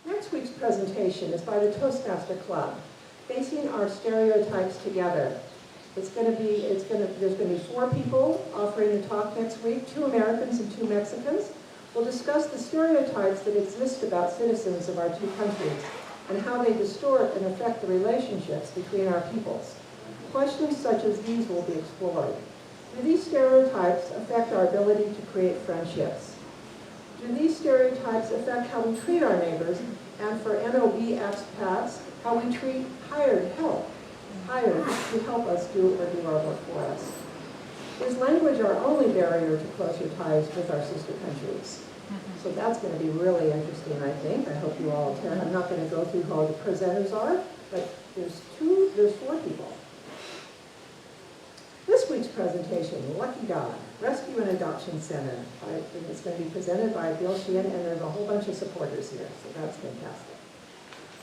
Next week's presentation is by the Toastmaster Club, facing our stereotypes together. There's going to be 4 people offering the talk next week, 2 Americans and 2 Mexicans. We'll discuss the stereotypes that exist about citizens of our 2 countries and how they distort and affect the relationships between our peoples. Questions such as these will be explored. Do these stereotypes affect our ability to create friendships? Do these stereotypes affect how we treat our neighbors, and for NOB expats, how we treat hired to help us do our work for us? Is language our only barrier to closer ties with our sister countries? So that's going to be really interesting, I think. I hope you all attend. I'm not going to go through who all the presenters are, but there's 4 people. This week's presentation, Lucky Dog, Rescue and Adoption Center. It's going to be presented by Bill Sheehan, and there's a whole bunch of supporters here, so that's fantastic.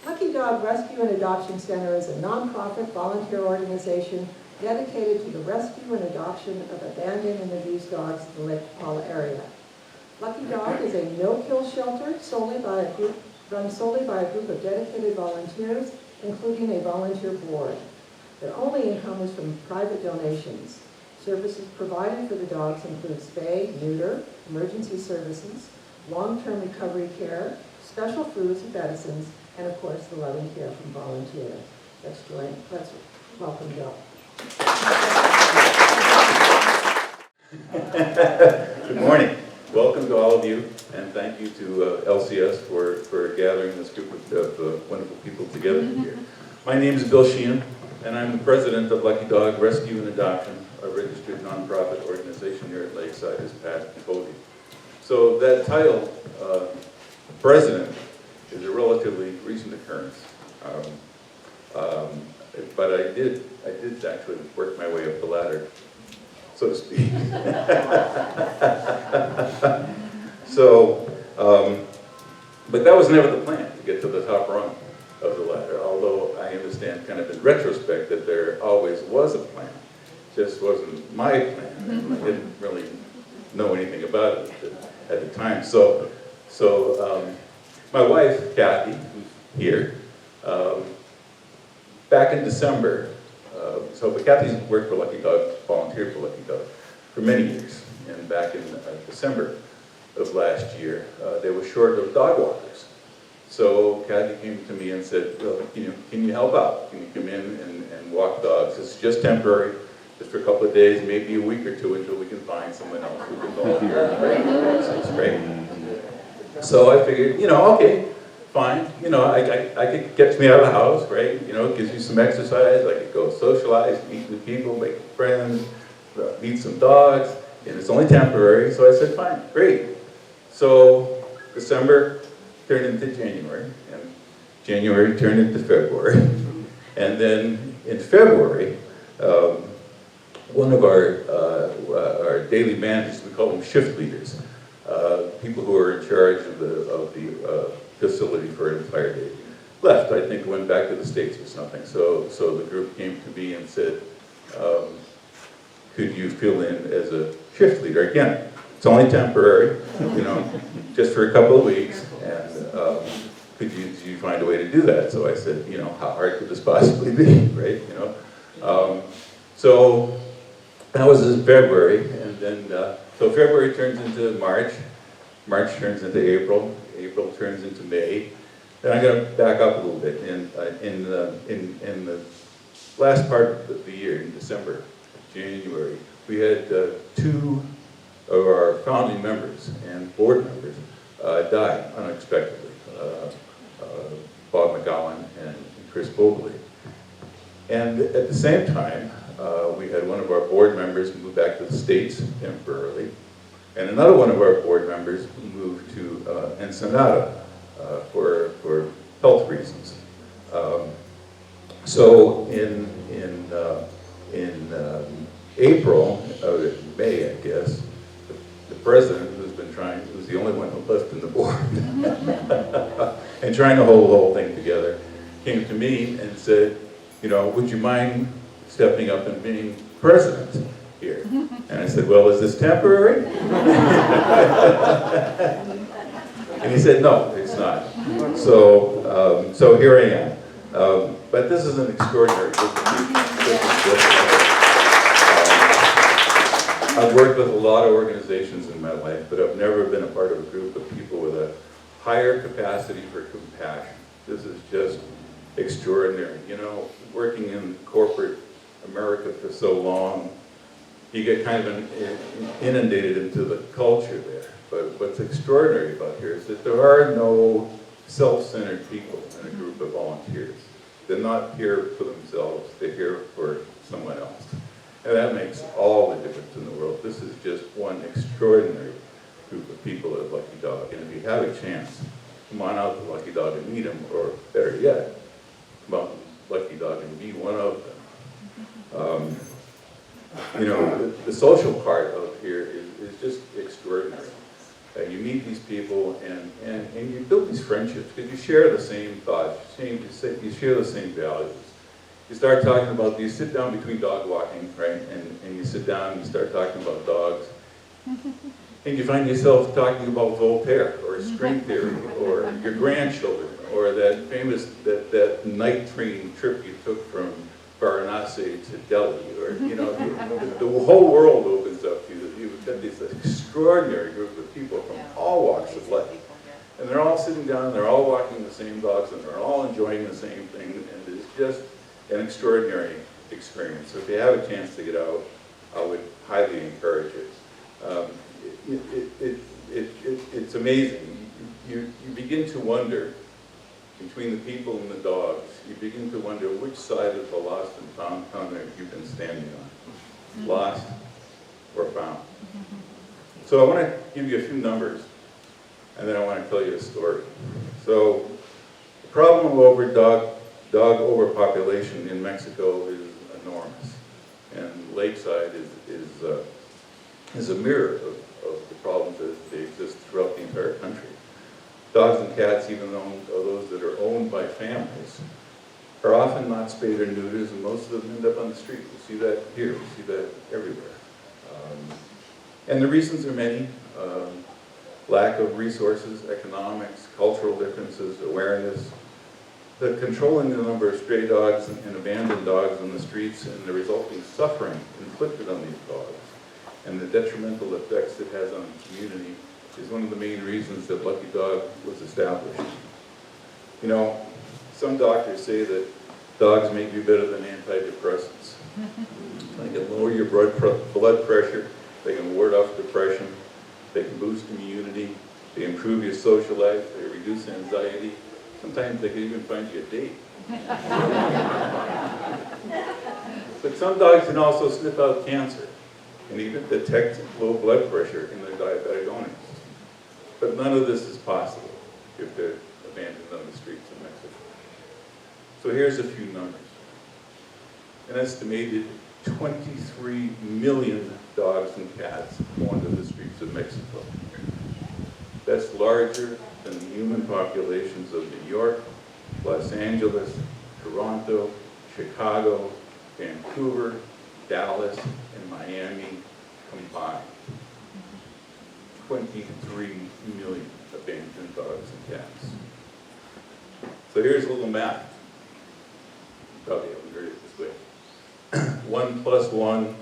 Lucky Dog Rescue and Adoption Center is a nonprofit volunteer organization dedicated to the rescue and adoption of abandoned and abused dogs in the Lake Paula area. Lucky Dog is a no-kill shelter run solely by a group of dedicated volunteers, including a volunteer board. Their only income is from private donations. Services provided for the dogs include spay, neuter, emergency services, long-term recovery care, special foods and medicines, and of course the loving care from volunteers. Let's welcome Bill. Good morning. Welcome to all of you, and thank you to LCS for gathering this group of wonderful people together here. My name is Bill Sheehan, and I'm the president of Lucky Dog Rescue and Adoption, a registered nonprofit organization here at Lakeside, as Pat told you. So that title, president, is a relatively recent occurrence. But I did actually work my way up the ladder, so to speak. But that was never the plan, to get to the top rung of the ladder, although I understand kind of in retrospect that there always was a plan. It just wasn't my plan, and I didn't really know anything about it at the time. So my wife, Kathy, who's here, back in December, but Kathy's worked for Lucky Dog, volunteered for Lucky Dog for many years, and back in December of last year, they were short of dog walkers. So Kathy came to me and said, well, can you help out? Can you come in and walk dogs? It's just temporary, just for a couple of days, maybe a week or 2 until we can find someone else who can volunteer. So it's great. So I figured, okay, fine. I could get me out of the house, right? It gives you some exercise. I could go socialize, meet new people, make friends, meet some dogs, and it's only temporary. So I said, fine, great. So December turned into January, and January turned into February. And then in February, one of our daily managers, we call them shift leaders, people who are in charge of the facility for an entire day, left. I think went back to the States or something. So the group came to me and said, could you fill in as a shift leader? Again, it's only temporary, just for a couple of weeks, and could you find a way to do that? So I said, how hard could this possibly be, right? So that was in February, and then so February turns into March turns into April turns into May. Then I'm going to back up a little bit. In the last part of the year, in December, January, we had 2 of our founding members and board members die unexpectedly. Bob McGowan and Chris Bogley. And at the same time, we had one of our board members move back to the States temporarily, and another one of our board members moved to Ensenada for health reasons. So in April, May, I guess, the president, who's the only one who left in the board, and trying to hold the whole thing together, came to me and said, would you mind stepping up and being president? here. And I said, well, is this temporary? And he said, no, it's not. So here I am. But this is an extraordinary group of people. I've worked with a lot of organizations in my life, but I've never been a part of a group of people with a higher capacity for compassion. This is just extraordinary. You know, working in corporate America for so long, you get kind of inundated into the culture there. But what's extraordinary about here is that there are no self-centered people in a group of volunteers. They're not here for themselves, they're here for someone else. And that makes all the difference in the world. This is just one extraordinary group of people at Lucky Dog. And if you have a chance, come on out to Lucky Dog and meet them, or better yet, come out to Lucky Dog and be one of them. You know, the social part of here is just extraordinary. You meet these people and you build these friendships because you share the same thoughts, you share the same values. You start talking about, you sit down between dog walking, right, and you sit down and you start talking about dogs. And you find yourself talking about Voltaire, or string theory, or your grandchildren, or that famous, that night train trip you took from Varanasi to Delhi, or, you know, the whole world opens up to you. You've got this extraordinary group of people from all walks of life. And they're all sitting down, they're all walking the same dogs, and they're all enjoying the same thing, and it's just an extraordinary experience. So if you have a chance to get out, I would highly encourage it. It's amazing. You begin to wonder, between the people and the dogs, you begin to wonder which side of the lost and found counter you've been standing on. Lost or found. So I want to give you a few numbers, and then I want to tell you a story. So the problem of dog overpopulation in Mexico is enormous, and Lakeside is a mirror of the problems that exist throughout the entire country. Dogs and cats, even those that are owned by families, are often not spayed or neutered, and most of them end up on the street. We see that here, we see that everywhere. And the reasons are many. Lack of resources, economics, cultural differences, awareness, the controlling the number of stray dogs and abandoned dogs on the streets, and the resulting suffering inflicted on these dogs, and the detrimental effects it has on the community is one of the main reasons that Lucky Dog was established. You know, some doctors say that dogs may be better than antidepressants. They can lower your blood pressure, they can ward off depression, they can boost immunity, they improve your social life, they reduce anxiety. Sometimes they can even find you a date. But some dogs can also sniff out cancer and even detect low blood pressure in their diabetic owners. But none of this is possible if they're abandoned on the streets of Mexico. So here's a few numbers. An estimated 23 million dogs and cats wander the streets of Mexico. That's larger than the human populations of New York, Los Angeles, Toronto, Chicago, Vancouver, Dallas, and Miami combined. 23 million abandoned dogs and cats. So here's a little math. You probably haven't heard it this way. 1 + 1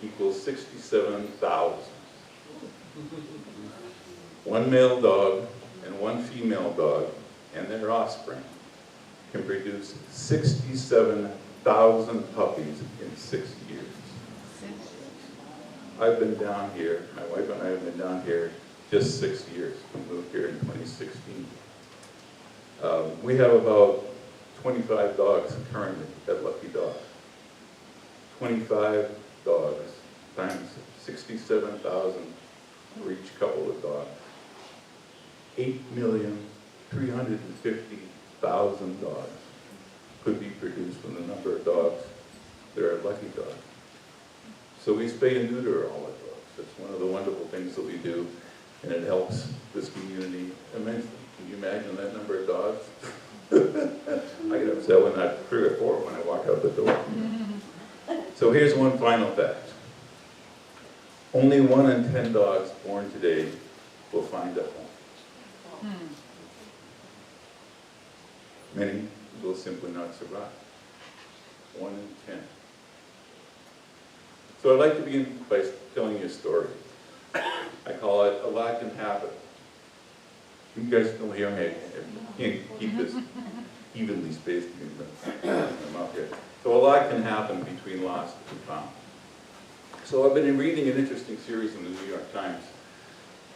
= 67,000. One male dog and one female dog and their offspring can produce 67,000 puppies in 6 years. I've been down here, my wife and I have been down here just 6 years. We moved here in 2016. We have about 25 dogs currently at Lucky Dog. 25 dogs times 67,000 for each couple of dogs. 8,350,000 dogs could be produced from the number of dogs that are at Lucky Dog. So we spay and neuter all our dogs. That's one of the wonderful things that we do, and it helps this community immensely. Can you imagine that number of dogs? I get upset when I 3 or 4 when I walk out the door. So here's one final fact. Only 1 in 10 dogs born today will find a home. Many will simply not survive. 1 in 10. So I'd like to begin by telling you a story. I call it A Lot Can Happen. You guys don't hear me. I can't keep this evenly spaced in my mouth here. So a lot can happen between lost and found. So I've been reading an interesting series in the New York Times.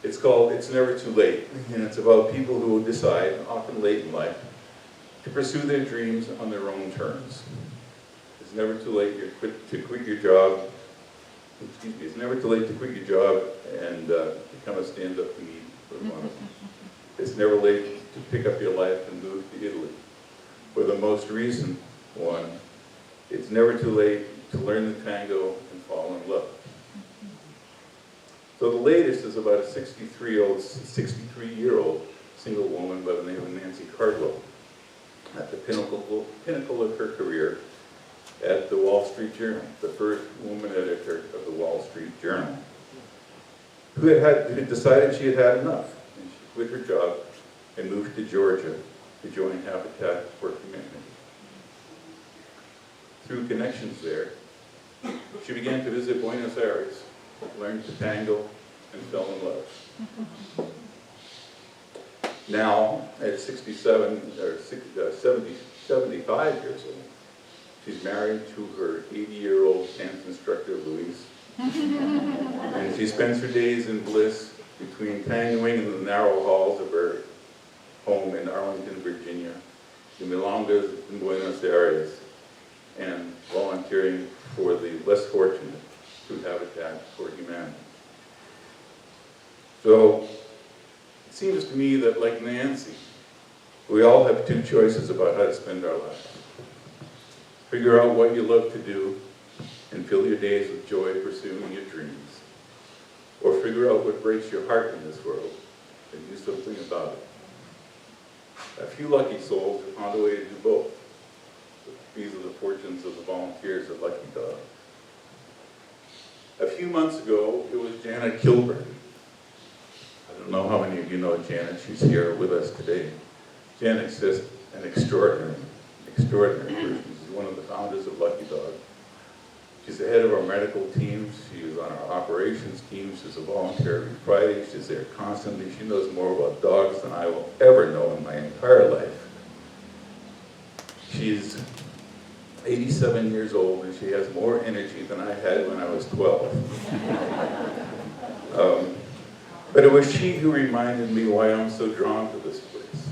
It's called It's Never Too Late, and it's about people who decide, often late in life, to pursue their dreams on their own terms. It's never too late to quit your job. Excuse me, it's never too late to quit your job and become a stand-up comedian for one of them. It's never late to pick up your life and move to Italy. For the most recent one, it's never too late to learn the tango and fall in love. So the latest is about a 63-year-old single woman by the name of Nancy Cardwell, at the pinnacle of her career at the Wall Street Journal, the first woman editor of the Wall Street Journal, who had decided she had had enough, and she quit her job and moved to Georgia to join Habitat for Humanity. Through connections there, she began to visit Buenos Aires, learned to tango, and fell in love. Now, at 67 or 75 years old, she's married to her 80-year-old dance instructor, Luis, and she spends her days in bliss between tangoing in the narrow halls of her home in Arlington, Virginia, the Milongas in Buenos Aires, and volunteering for the less fortunate through Habitat for Humanity. So, it seems to me that, like Nancy, we all have two choices about how to spend our lives. Figure out what you love to do and fill your days with joy pursuing your dreams. Or figure out what breaks your heart in this world and do something about it. A few lucky souls have found a way to do both. These are the fortunes of the volunteers at Lucky Dog. A few months ago, it was Janet Kilburn. I don't know how many of you know Janet. She's here with us today. Janet's just an extraordinary person. She's one of the founders of Lucky Dog. She's the head of our medical team. She's on our operations team. She's a volunteer every Friday. She's there constantly. She knows more about dogs than I will ever know in my entire life. She's 87 years old, and she has more energy than I had when I was 12. But it was she who reminded me why I'm so drawn to this place.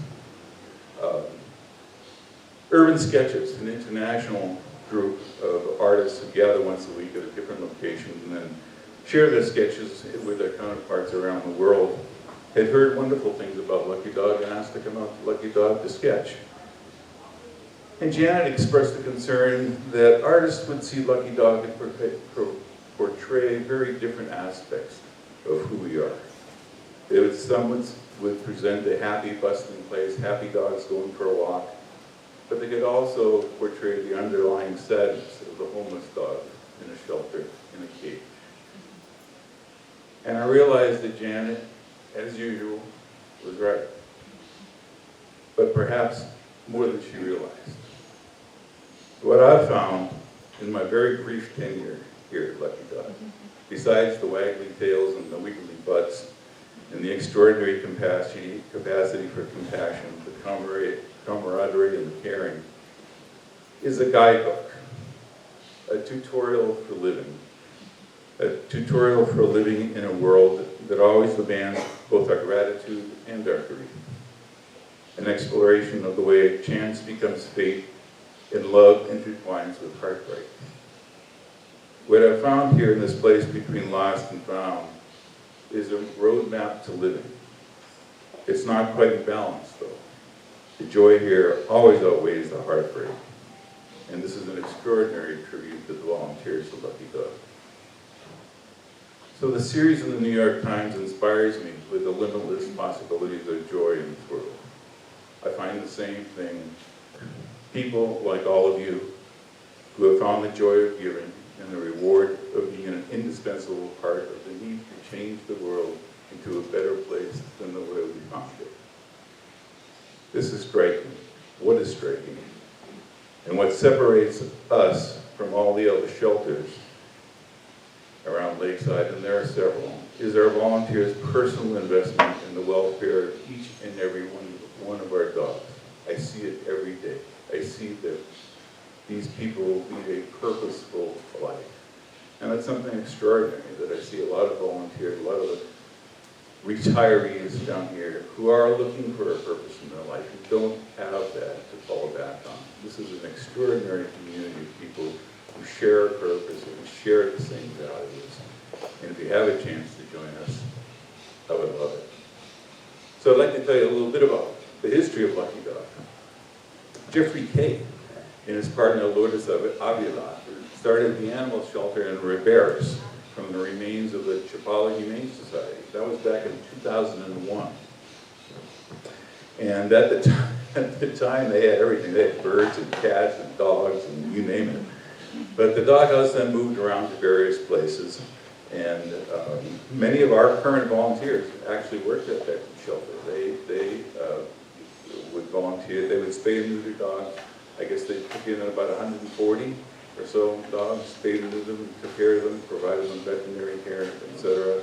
Urban Sketches, an international group of artists who gather once a week at a different location and then share their sketches with their counterparts around the world, had heard wonderful things about Lucky Dog and asked to come out to Lucky Dog to sketch. And Janet expressed a concern that artists would see Lucky Dog and portray very different aspects of who we are. Some would present a happy, bustling place, happy dogs going for a walk, but they could also portray the underlying sadness of the homeless dog in a shelter, in a cage. And I realized that Janet, as usual, was right. But perhaps more than she realized. What I've found in my very brief tenure here at Lucky Dog, besides the waggly tails and the wiggly butts, and the extraordinary capacity for compassion, the camaraderie and the caring, is a guidebook, a tutorial for living. A tutorial for living in a world that always demands both our gratitude and our grief. An exploration of the way chance becomes fate and love intertwines with heartbreak. What I've found here in this place between lost and found is a roadmap to living. It's not quite balanced, though. The joy here always outweighs the heartbreak. And this is an extraordinary tribute to the volunteers of Lucky Dog. So the series in the New York Times inspires me with the limitless possibilities of joy in this world. I find the same thing. People like all of you who have found the joy of giving and the reward of being an indispensable part of the change the world into a better place than the way we found it. This is striking. What is striking? And what separates us from all the other shelters around Lakeside, and there are several, is our volunteers' personal investment in the welfare of each and every one of our dogs. I see it every day. I see that these people lead a purposeful life. And that's something extraordinary that I see a lot of volunteers, a lot of the retirees down here who are looking for a purpose in their life, who don't have that to fall back on. This is an extraordinary community of people who share a purpose and who share the same values. And if you have a chance to join us, I would love it. So I'd like to tell you a little bit about the history of Lucky Dog. Jeffrey Kay and his partner Lourdes Avila started the animal shelter in Riberas from the remains of the Chapala Humane Society. That was back in 2001. And at the time they had everything. They had birds and cats and dogs and you name it. But the doghouse then moved around to various places. And many of our current volunteers actually worked at that shelter. They would volunteer. They would spay and neuter dogs. I guess they took in about 140 or so dogs, spayed and neutered them, took care of them, provided them veterinary care, etc.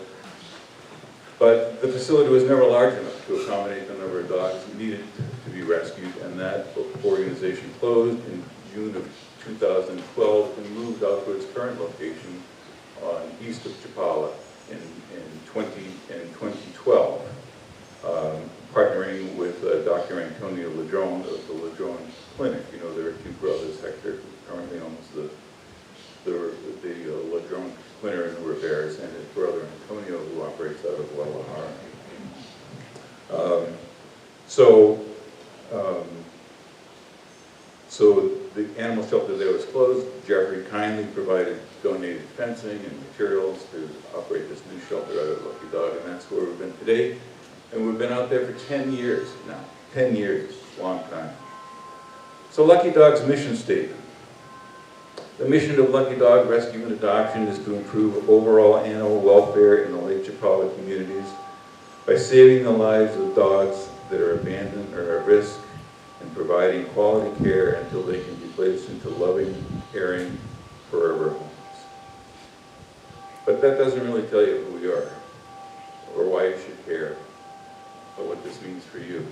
But the facility was never large enough to accommodate the number of dogs needed to be rescued, and that organization closed in June of 2012 and moved out to its current location east of Chapala in 2012, partnering with Dr. Antonio Ladrone of the Ladrone Clinic. You know, there are two brothers, Hector, who currently owns the Ladrone Clinic in Riberas, and his brother Antonio, who operates out of Guadalajara. So the animal shelter there was closed. Jeffrey kindly provided donated fencing and materials to operate this new shelter out of Lucky Dog, and that's where we've been today. And we've been out there for 10 years now. 10 years, long time. So Lucky Dog's mission statement. The mission of Lucky Dog Rescue and Adoption is to improve overall animal welfare in the Lake Chapala communities by saving the lives of dogs that are abandoned or at risk and providing quality care until they can be placed into loving, caring, forever homes. But that doesn't really tell you who we are or why you should care or what this means for you.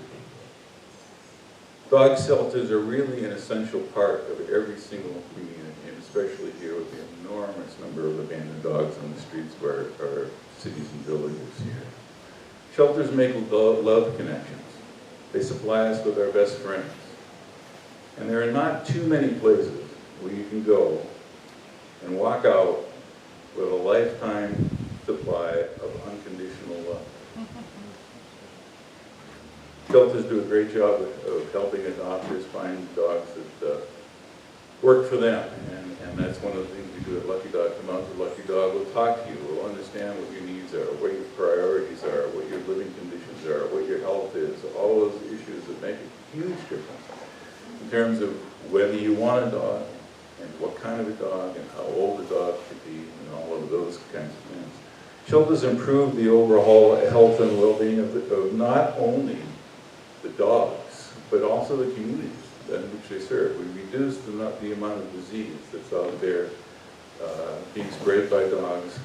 Dog shelters are really an essential part of every single community, and especially here with the enormous number of abandoned dogs on the streets of our cities and villages here. Shelters make love connections. They supply us with our best friends. And there are not too many places where you can go and walk out with a lifetime supply of unconditional love. Shelters do a great job of helping adopters find dogs that work for them, and that's one of the things we do at Lucky Dog. Come out to Lucky Dog, we'll talk to you, we'll understand what your needs are, what your priorities are, what your living conditions are, what your health is, all those issues that make a huge difference in terms of whether you want a dog, and what kind of a dog, and how old the dog should be, and all of those kinds of things. Shelters improve the overall health and well-being of not only the dogs, but also the communities in which they serve. We reduce the amount of disease that's out there being spread by dogs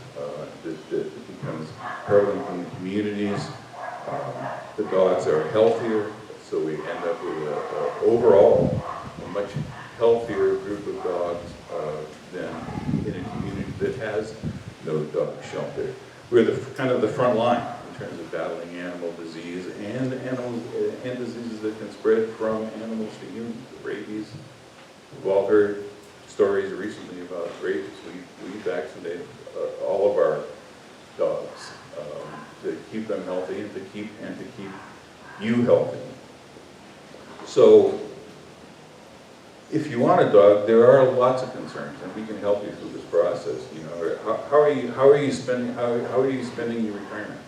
that becomes prevalent in the communities. The dogs are healthier, so we end up with overall a much healthier group of dogs than in a community that has no dog shelter. We're kind of the front line in terms of battling animal disease and diseases that can spread from animals to humans. Rabies. We've all heard stories recently about rabies. We vaccinate all of our dogs to keep them healthy and to keep you healthy. So if you want a dog, there are lots of concerns, and we can help you through this process. You know, how are you spending your retirement?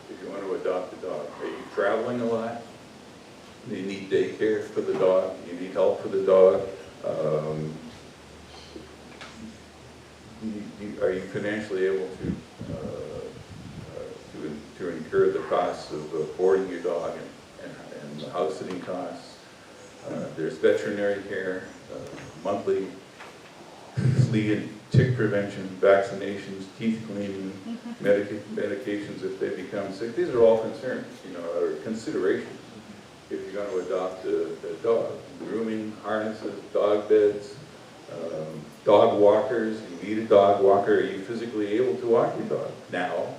If you want to adopt a dog, are you traveling a lot? Do you need daycare for the dog? Do you need help for the dog? Are you financially able to to incur the costs of boarding your dog and the house sitting costs. There's veterinary care, monthly flea and tick prevention, vaccinations, teeth cleaning, medications if they become sick. These are all concerns, or considerations if you're going to adopt a dog. Grooming, harnesses, dog beds, dog walkers. You need a dog walker. Are you physically able to walk your dog now?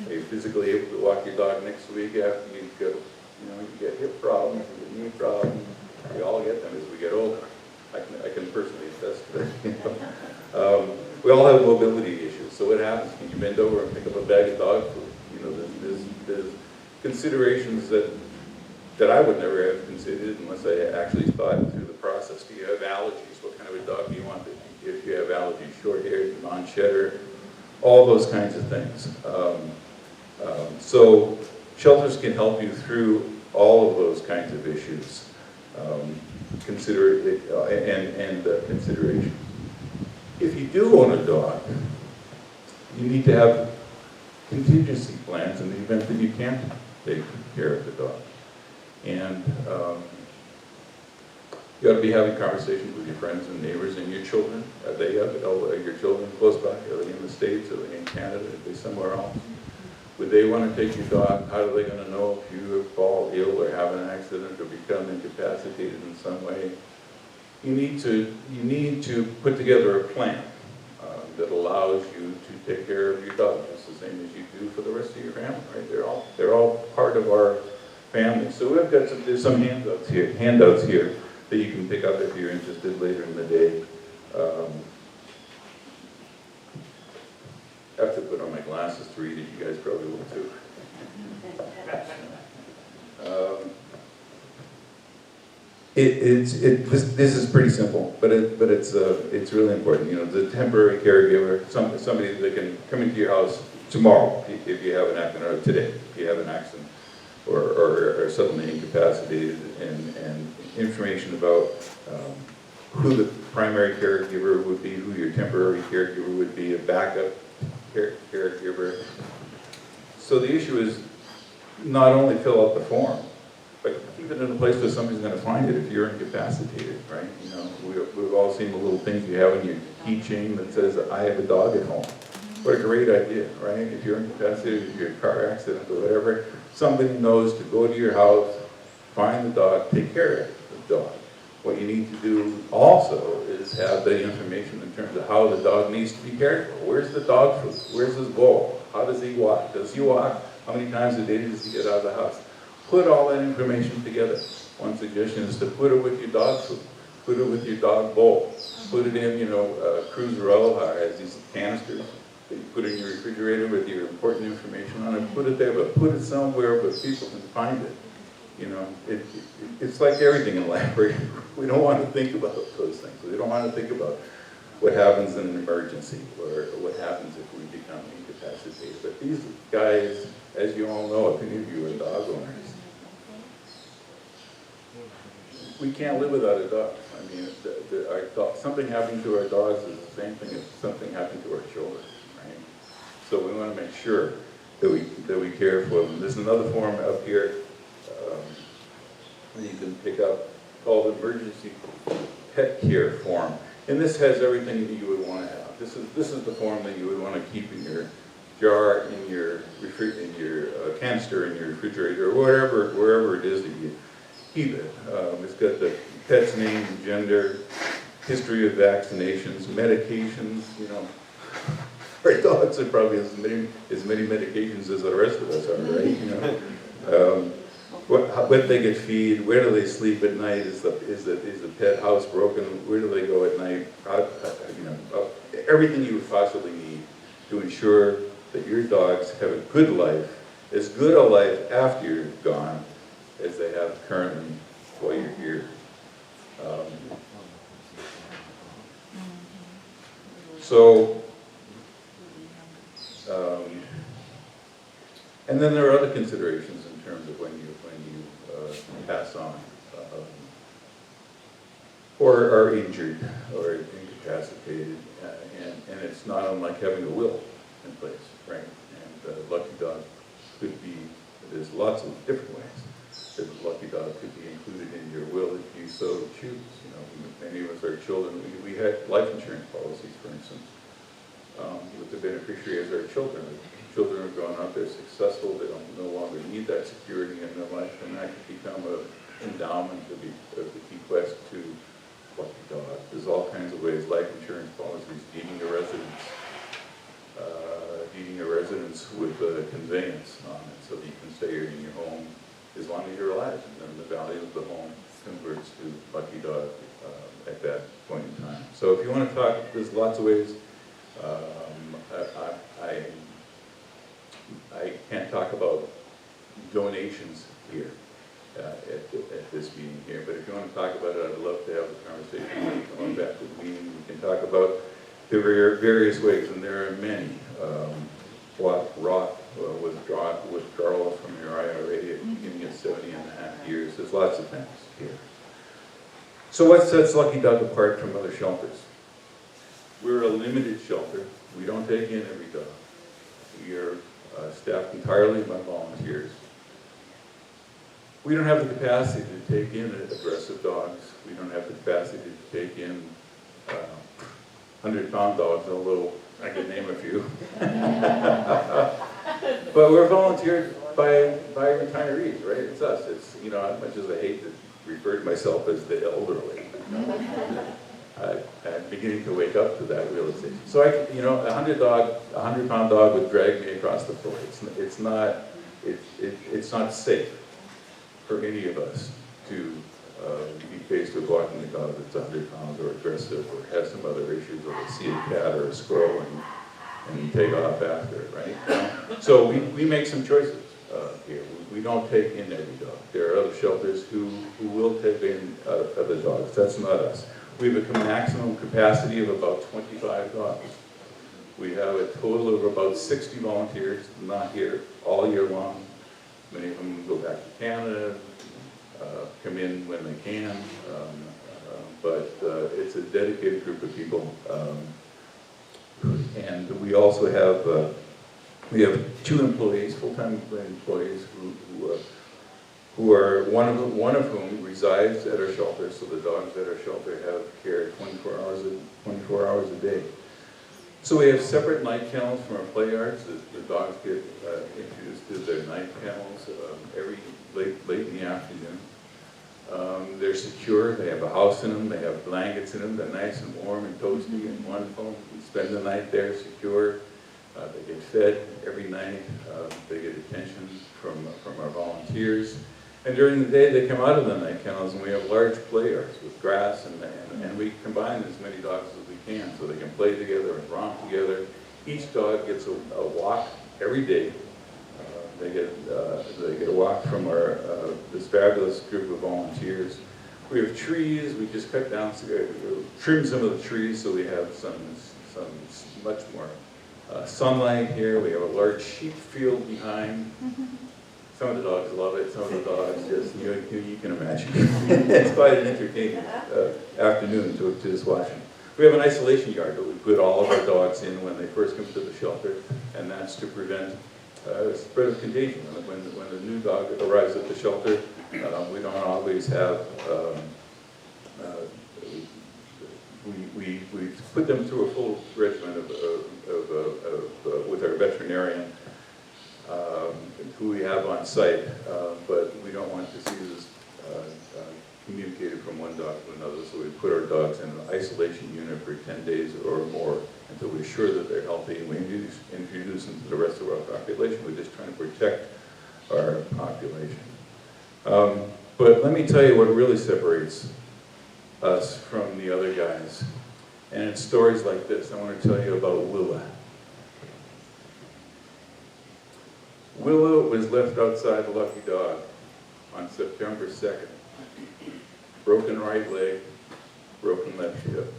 Are you physically able to walk your dog next week after you get hip problems, you get knee problems? We all get them as we get older. I can personally attest to that. We all have mobility issues. So what happens? Can you bend over and pick up a bag of dog food? There's considerations that I would never have considered unless I actually thought through the process. Do you have allergies? What kind of a dog do you want? If you have allergies, short-haired, non-shedder, all those kinds of things. So shelters can help you through all of those kinds of issues. Considerations. If you do own a dog, you need to have contingency plans in the event that you can't take care of the dog. And you ought to be having conversations with your friends and neighbors and your children. Are your children close by? Are they in the States? Are they in Canada? Are they somewhere else? Would they want to take your dog? How are they going to know if you fall ill or have an accident or become incapacitated in some way? You need to put together a plan that allows you to take care of your dog, just the same as you do for the rest of your family, right? They're all part of our family. So we've got there's some handouts here that you can pick up if you're interested later in the day. I have to put on my glasses to read it. You guys probably will too. This is pretty simple, but it's really important. The temporary caregiver, somebody that can come into your house tomorrow if you have an accident, or today if you have an accident, or suddenly incapacitated, and information about who the primary caregiver would be, who your temporary caregiver would be, a backup caregiver. So the issue is not only fill out the form, but keep it in a place where somebody's going to find it if you're incapacitated, right? We've all seen the little things you have in your keychain that says, I have a dog at home. What a great idea, right? If you're incapacitated, if you're in a car accident or whatever, somebody knows to go to your house, find the dog, take care of the dog. What you need to do also is have the information in terms of how the dog needs to be cared for. Where's the dog food? Where's his bowl? How does he walk? Does he walk? How many times a day does he get out of the house? Put all that information together. One suggestion is to put it with your dog food. Put it with your dog bowl. Put it in, Cruzarella has these canisters that you put in your refrigerator with your important information on it. Put it there, but put it somewhere where people can find it. It's like everything in life. We don't want to think about those things. We don't want to think about what happens in an emergency or what happens if we become incapacitated. But these guys, as you all know, if any of you are dog owners, we can't live without a dog. I mean, something happening to our dogs is the same thing as something happening to our children, right? So we want to make sure that we care for them. There's another form up here that you can pick up called Emergency Pet Care Form. And this has everything that you would want to have. This is the form that you would want to keep in your jar, in your canister, in your refrigerator, or wherever it is that you keep it. It's got the pet's name, gender, history of vaccinations, medications. Our dogs are probably as many medications as the rest of us are, right? When they get feed, where do they sleep at night? Is the pet house broken? Where do they go at night? Everything you would possibly need to ensure that your dogs have a good life, as good a life after you're gone as they have currently while you're here. And then there are other considerations in terms of when you pass on, or are injured, or incapacitated, and it's not unlike having a will in place, right? And Lucky Dog so choose. You know, many of us are children. We had life insurance policies, for instance, with the beneficiary as our children. Children are growing up, they're successful, they don't no longer need that security in their life, and that could become an endowment of the bequest to lucky dog. There's all kinds of ways, life insurance policies, deeding a residence with a conveyance on it, so that you can stay in your home as long as you're alive, and then the value of the home converts to lucky dog at that point in time. So if you want to talk, there's lots of ways. I can't talk about donations here at this meeting here, but if you want to talk about it, I'd love to have a conversation when you come on back to the meeting. We can talk about the various ways, and there are many. Withdrawal from your IRA at the beginning of 70.5 years. There's lots of things here. So what sets Lucky Dog apart from other shelters? We're a limited shelter. We don't take in every dog. We are staffed entirely by volunteers. We don't have the capacity to take in aggressive dogs. We don't have the capacity to take in 100-pound dogs, although I can name a few. But we're volunteered by retirees, right? It's us. It's, you know, as much as I hate to refer to myself as the elderly, I'm beginning to wake up to that realization. So a 100-pound dog would drag me across the floor. It's not safe for any of us to be faced with walking a dog that's 100 pounds or aggressive or has some other issues, or they see a cat or a squirrel and take off after it, right? So we make some choices here. We don't take in every dog. There are other shelters who will take in other dogs. That's not us. We have a maximum capacity of about 25 dogs. We have a total of about 60 volunteers, not here all year long. Many of them go back to Canada, come in when they can, but it's a dedicated group of people. And we also have we have 2 employees, full-time employees, who are one of whom resides at our shelter. So the dogs at our shelter have care 24 hours a day. So we have separate night kennels from our play yards. The dogs get introduced to their night kennels every late in the afternoon. They're secure. They have a house in them. They have blankets in them. They're nice and warm and toasty and wonderful. We spend the night there secure. They get fed every night. They get attention from our volunteers. And during the day, they come out of the night kennels, and we have large play yards with grass, and we combine as many dogs as we can so they can play together and romp together. Each dog gets a walk every day. They get a walk from this fabulous group of volunteers. We have trees. We just cut down, trim some of the trees so we have some much more sunlight here. We have a large sheep field behind. Some of the dogs love it. Some of the dogs just, you can imagine. It's quite an entertaining afternoon to just watch them. We have an isolation yard that we put all of our dogs in when they first come to the shelter, and that's to prevent spread of contagion. When the new dog arrives at the shelter, we don't always have, we put them through a full regimen with our veterinarian who we have on site, but we don't want diseases communicated from one dog to another, so we put our dogs in an isolation unit for 10 days or more until we're sure that they're healthy, and we introduce them to the rest of our population. We're just trying to protect our population. But let me tell you what really separates us from the other guys, and it's stories like this. I want to tell you about Willa. Willa was left outside the Lucky Dog on September 2nd. Broken right leg, broken left hip.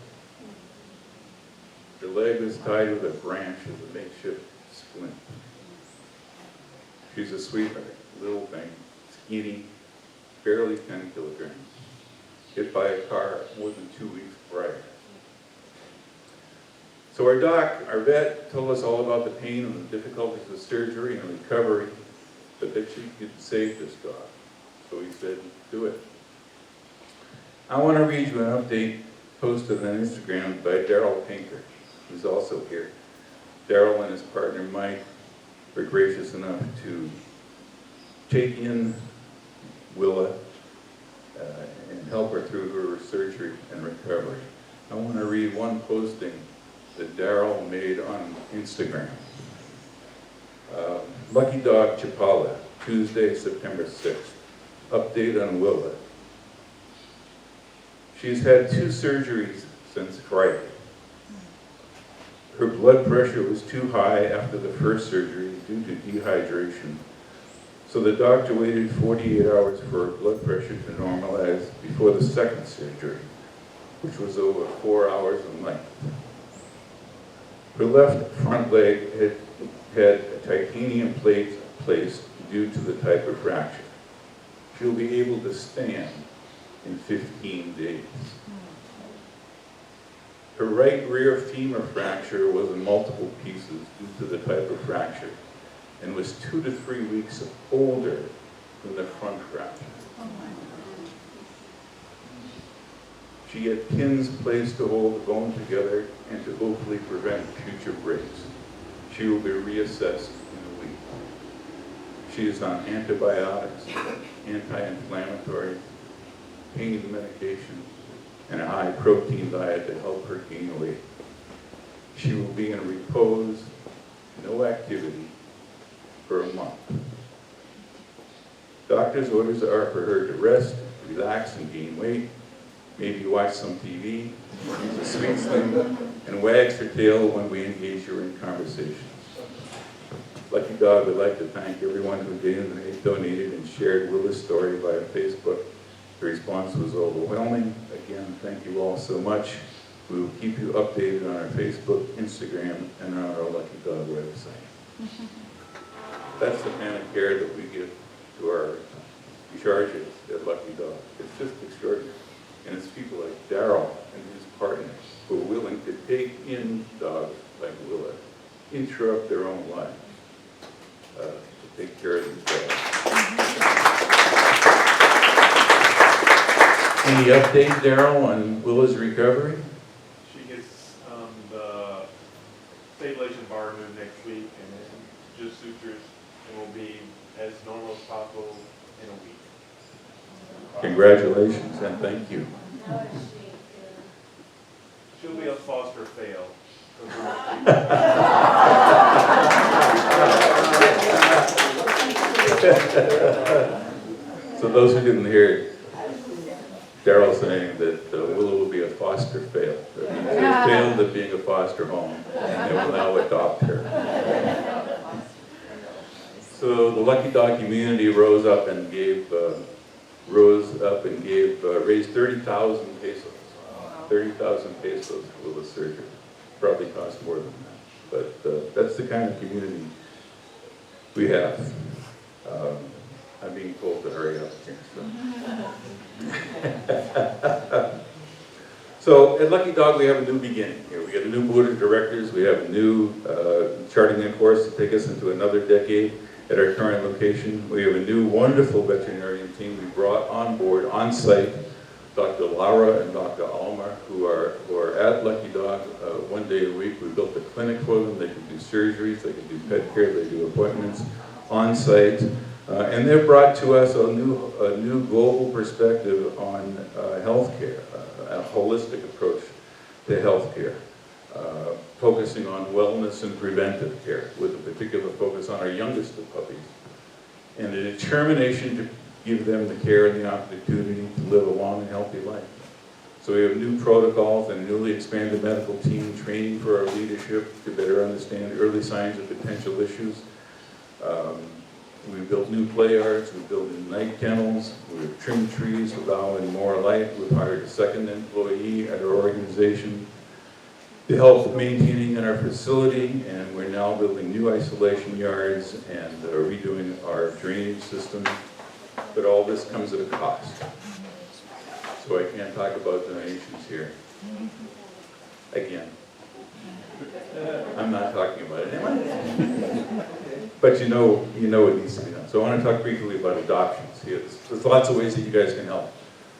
Her leg was tied with a branch as a makeshift splint. She's a sweetheart, little thing, skinny, barely 10 kilograms, hit by a car more than 2 weeks prior. So our vet, told us all about the pain and the difficulties of surgery and recovery, but that she could save this dog. So he said, do it. I want to read you an update posted on Instagram by Daryl Pinker, who's also here. Daryl and his partner Mike were gracious enough to take in Willa and help her through her surgery and recovery. I want to read one posting that Daryl made on Instagram. Lucky Dog Chapala, Tuesday, September 6th. Update on Willa. She's had 2 surgeries since Friday. Her blood pressure was too high after the first surgery due to dehydration. So the doctor waited 48 hours for her blood pressure to normalize before the second surgery, which was over 4 hours in length. Her left front leg had a titanium plate placed due to the type of fracture. She'll be able to stand in 15 days. Her right rear femur fracture was in multiple pieces due to the type of fracture and was 2 to 3 weeks older than the front fracture. She had pins placed to hold the bone together and to hopefully prevent future breaks. She will be reassessed in a week. She is on antibiotics, anti-inflammatory, pain medication, and a high protein diet to help her gain weight. She will be in repose, no activity, for a month. Doctor's orders are for her to rest, relax, and gain weight, maybe watch some TV, use a sweet sling, and wags her tail when we engage her in conversations. Lucky Dog would like to thank everyone who donated and shared Willa's story via Facebook. The response was overwhelming. Again, thank you all so much. We will keep you updated on our Facebook, Instagram, and on our Lucky Dog website. That's the kind of care that we give to our charges at Lucky Dog. It's just extraordinary. And it's people like Daryl and his partners who are willing to take in dogs like Willa, interrupt their own lives, to take care of these dogs. Any update, Daryl, on Willa's recovery? She gets the stabilization bar moved next week, and then just sutures, and will be as normal as possible in a week. Congratulations and thank you. She'll be a foster fail. So those who didn't hear it, Daryl saying that Willa will be a foster fail. That means they failed at being a foster home, and they will now adopt her. So the Lucky Dog community rose up and raised 30,000 pesos. 30,000 pesos for Willa's surgery. Probably cost more than that, but that's the kind of community we have. I'm being told to hurry up here. So at Lucky Dog, we have a new beginning here. We got a new board of directors. We have a new charting a course to take us into another decade at our current location. We have a new wonderful veterinarian team we brought on board, on site, Dr. Laura and Dr. Alma, who are at Lucky Dog 1 day a week. We built a clinic for them. They can do surgeries, they can do pet care, they do appointments on site. And they've brought to us a new global perspective on healthcare, a holistic approach to healthcare, focusing on wellness and preventive care, with a particular focus on our youngest of puppies, and a determination to give them the care and the opportunity to live a long and healthy life. So we have new protocols and a newly expanded medical team, training for our leadership to better understand early signs of potential issues. We built new play yards, we built new night kennels, we've trimmed trees, allowing more light. We've hired a second employee at our organization to help maintaining in our facility, and we're now building new isolation yards and redoing our drainage system. But all this comes at a cost. So I can't talk about donations here. Again, I'm not talking about it, am I? But you know it needs to be done. So I want to talk briefly about adoptions here. There's lots of ways that you guys can help.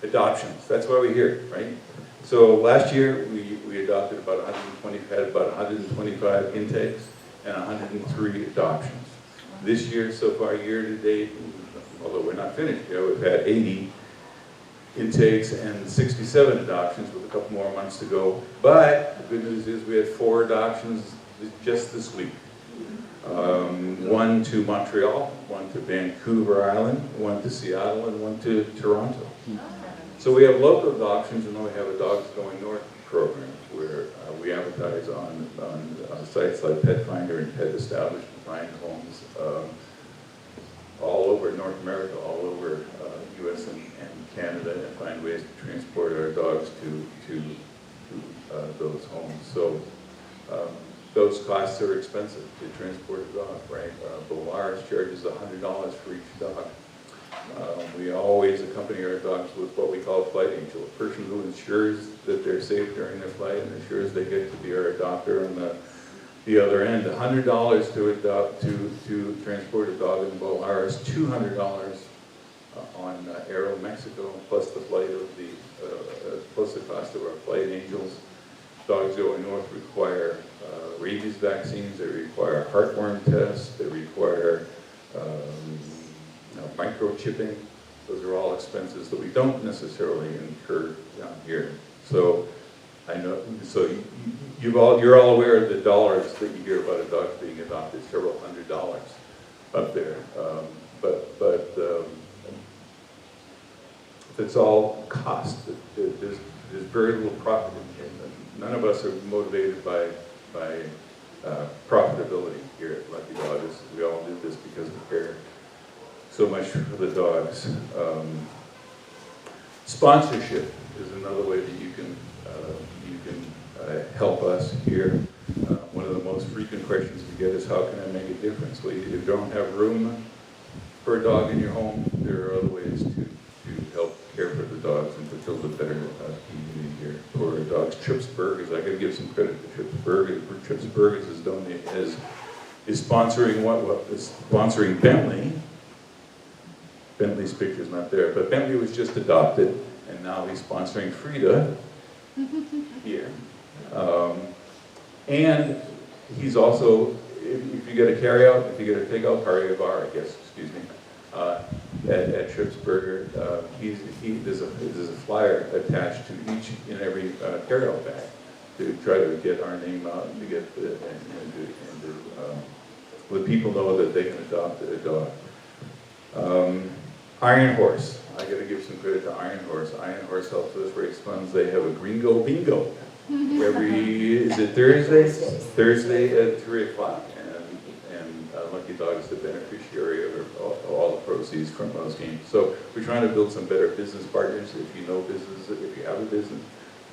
Adoptions, that's why we're here, right? So last year, we adopted about 120, had about 125 intakes and 103 adoptions. This year, so far, year to date, although we're not finished yet, we've had 80 intakes and 67 adoptions with a couple more months to go. But the good news is we had 4 adoptions just this week. One to Montreal, one to Vancouver Island, one to Seattle, and one to Toronto. So we have local adoptions, and then we have a Dogs Going North program where we advertise on sites like Pet Finder and Pet Establishment, find homes all over North America, all over U.S. and Canada, and find ways to transport our dogs to those homes. So those costs are expensive to transport a dog, right? Bolaris charges $100 for each dog. We always accompany our dogs with what we call a flight angel, a person who ensures that they're safe during their flight and ensures they get to be our adopter on the other end. $100 to adopt to transport a dog in Bolaris, $200 on Aero Mexico, plus the flight of plus the cost of our flight angels. Dogs Going North require rabies vaccines, they require heartworm tests, they require microchipping. Those are all expenses that we don't necessarily incur down here. So I know, so you're all aware of the dollars that you hear about a dog being adopted, several $100s up there. But it's all cost. There's very little profit in here. None of us are motivated by profitability here at Lucky Dogs. We all do this because we care so much for the dogs. Sponsorship is another way that you can help us here. One of the most frequent questions we get is, how can I make a difference? Well, if you don't have room for a dog in your home, there are other ways to help care for the dogs and to build a better community here. For our dogs, Trips Burgers, I gotta give some credit to Trips Burgers. Trips Burgers is sponsoring sponsoring Bentley. Bentley's picture's not there, but Bentley was just adopted, and now he's sponsoring Frida here. And he's also, if you get a carryout, if you get a takeout, carry-a-bar, I guess, excuse me, at Trips Burger, there's a flyer attached to each and every carryout bag to try to get our name out and to get to let people know that they can adopt a dog. Iron Horse, I got to give some credit to Iron Horse. Iron Horse helps us raise funds. They have a Gringo Bingo is it Thursday? Thursday at 3 o'clock. And Lucky Dog is the beneficiary of all the proceeds from those games. So we're trying to build some better business partners. If you know business, if you have a business,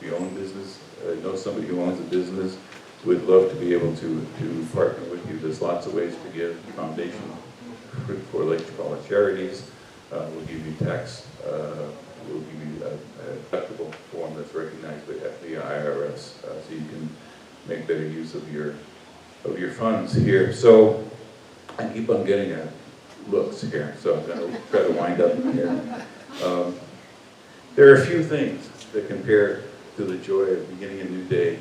if you own business, know somebody who owns a business, we'd love to be able to partner with you. There's lots of ways to give foundation for Lake Chapala charities. We'll give you tax, we'll give you a deductible form that's recognized by the IRS, so you can make better use of your funds here. So I keep on getting looks here, so I'm going to try to wind up here. There are a few things that compare to the joy of beginning a new day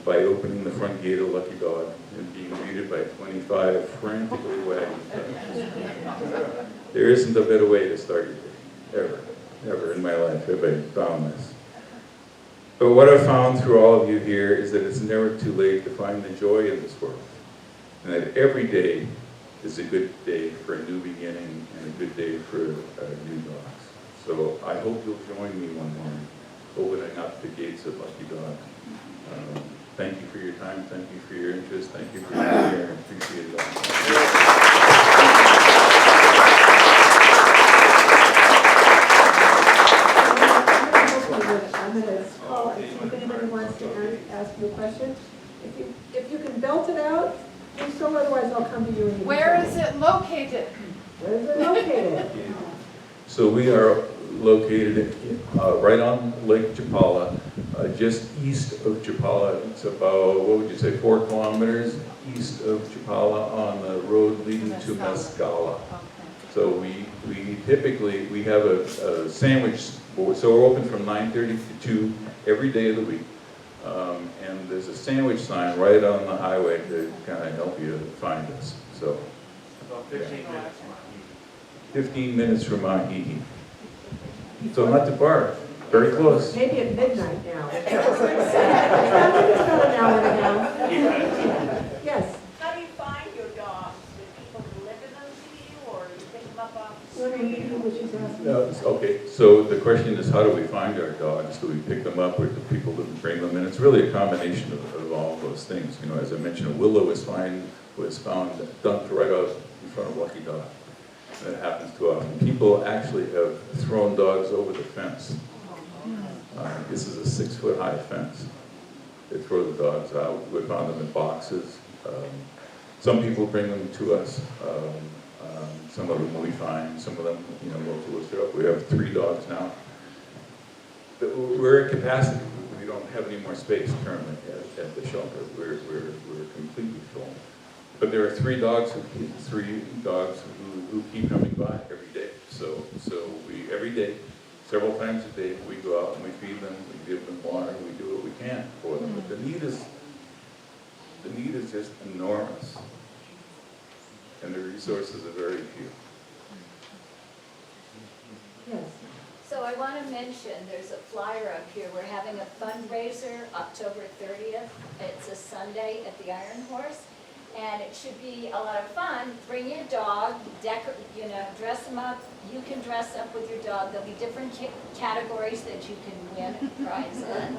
by opening the front gate of Lucky Dog and being greeted by 25 frantically wagging tongues. There isn't a better way to start your day, ever in my life have I found this. But what I've found through all of you here is that it's never too late to find the joy in this world. And that every day is a good day for a new beginning and a good day for new dogs. So I hope you'll join me one morning opening up the gates of Lucky Dog. Thank you for your time, thank you for your interest, thank you for being here, I appreciate it all. I'm going to call if anybody wants to ask you a question. If you can belt it out, do so, otherwise I'll come to you. Where is it located? Where is it located? So we are located right on Lake Chapala, just east of Chapala. It's about, what would you say, 4 kilometers east of Chapala on the road leading to Mescala. So we typically, we have a sandwich, so we're open from 9:30 to 2 every day of the week. And there's a sandwich sign right on the highway to kind of help you find us. So About 15 minutes. 15 minutes from Mahihi. So not too far, very close. Maybe at midnight now. I think it's about an hour and a half. Yes. How do you find your dogs? Do people deliver them to you, or you pick them up off the What do you street? think what she's asking? No, okay, so the question is, how do we find our dogs? Do we pick them up, or do people bring them in? It's really a combination of all those things. You know, as I mentioned, Willow was found dumped right out in front of Lucky Dog. That happens too often. People actually have thrown dogs over the fence. This is a 6-foot-high fence. They throw the dogs out. We found them in boxes. Some people bring them to us. Some of them we find. Some of them, you know, will show up. We have 3 dogs now. But we're at capacity. We don't have any more space currently at the shelter. We're completely full. But there are 3 dogs who keep coming by every day. So we every day, several times a day, we go out and we feed them, we give them water, we do what we can for them. But the need is just enormous, and the resources are very few. Yes. So I want to mention, there's a flyer up here. We're having a fundraiser October 30th. It's a Sunday at the Iron Horse. And it should be a lot of fun. Bring your dog, dress them up. You can dress up with your dog. There'll be different categories that you can win a prize in.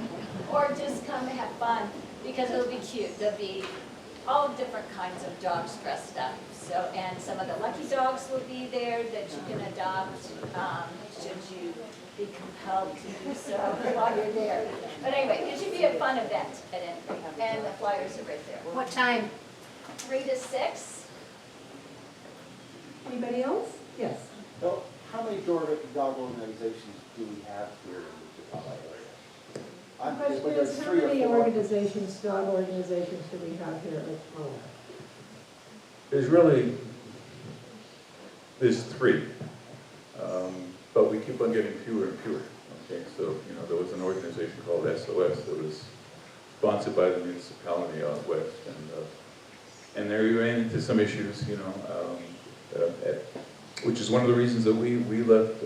Or just come and have fun, because it'll be cute. There'll be all different kinds of dogs dressed up. So, and some of the lucky dogs will be there that you can adopt, should you be compelled to do so while you're there. But anyway, it should be a fun event at any rate. And the flyers are right there. What time? 3 to 6. Anybody else? Yes. Well, how many dog organizations do we have here in the Chippewa area? The question Whether is, it's how 3 or many 4. organizations, dog organizations, do we have here at Chippewa? There's 3, but we keep on getting fewer and fewer. Okay, so you know, there was an organization called SOS that was sponsored by the municipality out west, and there we ran into some issues, you know, which is one of the reasons that we left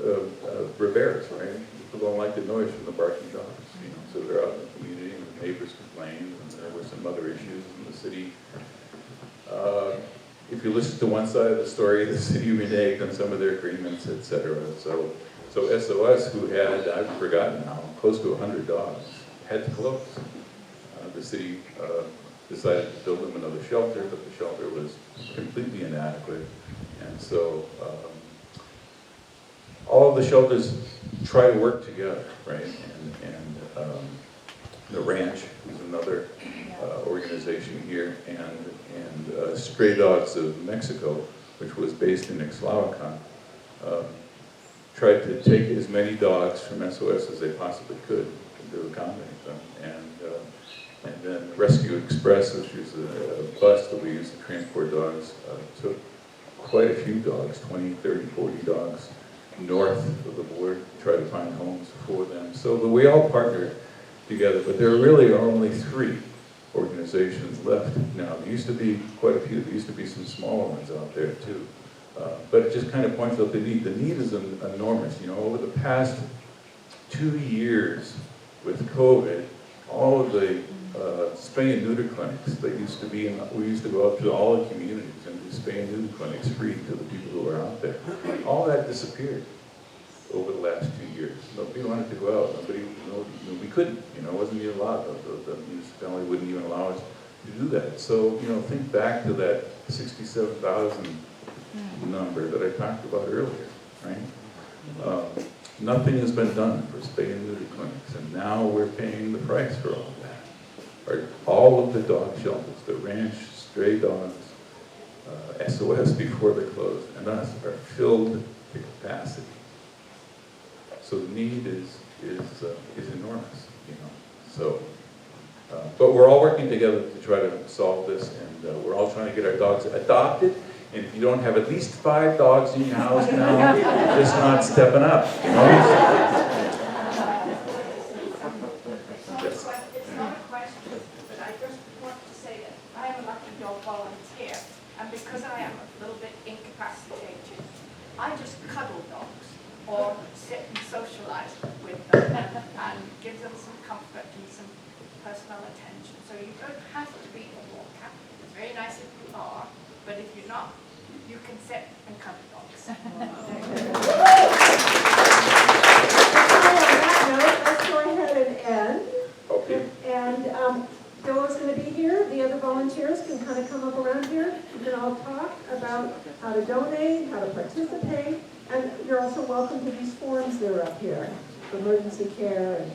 Rivera's, right? People don't like the noise from the barking dogs, you know, so they're out in the community, and the neighbors complained, and there were some other issues in the city. If you listen to one side of the story, the city reneged on some of their agreements, et cetera. So SOS, who had, I've forgotten now, close to 100 dogs, had to close. The city decided to build them another shelter, but the shelter was completely inadequate. And so all of the shelters try to work together, right? And the Ranch is another organization here, and Stray Dogs of Mexico, which was based in Ixtlahuacan, tried to take as many dogs from SOS as they possibly could to accommodate them. And then Rescue Express, which is a bus that we use to transport dogs, took quite a few dogs, 20, 30, 40 dogs, north of the border to try to find homes for them. So we all partnered together, but there really are only 3 organizations left now. There used to be quite a few. There used to be some smaller ones out there too. But it just kind of points out the need. The need is enormous. You know, over the past 2 years with COVID, all of the spay and neuter clinics that used to be in, we used to go out to all the communities and do spay and neuter clinics free to the people who are out there. All that disappeared over the last 2 years. Nobody wanted to go out. We couldn't. You know, it wasn't even allowed. The municipality wouldn't even allow us to do that. So, you know, think back to that 67,000 number that I talked about earlier, right? Nothing has been done for spay and neuter clinics, and now we're paying the price for all that. All of the dog shelters, the Ranch, Stray Dogs, SOS before they closed, and us are filled to capacity. So the need is enormous, you know. So, but we're all working together to try to solve this, and we're all trying to get our dogs adopted And if you don't have at least 5 dogs in your house now, you're just not stepping up, you know? It's not a question, but I just want to say that I am a lucky dog volunteer, and because I am a little bit incapacitated, I just cuddle dogs, or sit and socialize with them, and give them some comfort and some personal attention. So you don't have to be a walker. It's very nice if you are, but if you're not, you can sit and cuddle dogs. On that note, let's go ahead and end. Okay. And Bill is going to be here. The other volunteers can kind of come up around here. We can all talk about how to donate, how to participate, and you're also welcome to these forms that are up here, for emergency care and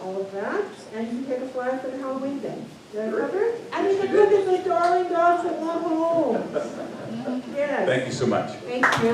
all of that. And you can take a flyer for the Halloween thing. Did I cover it? And you can look at the darling dogs that want homes. Yes. Thank you so much. Thank you.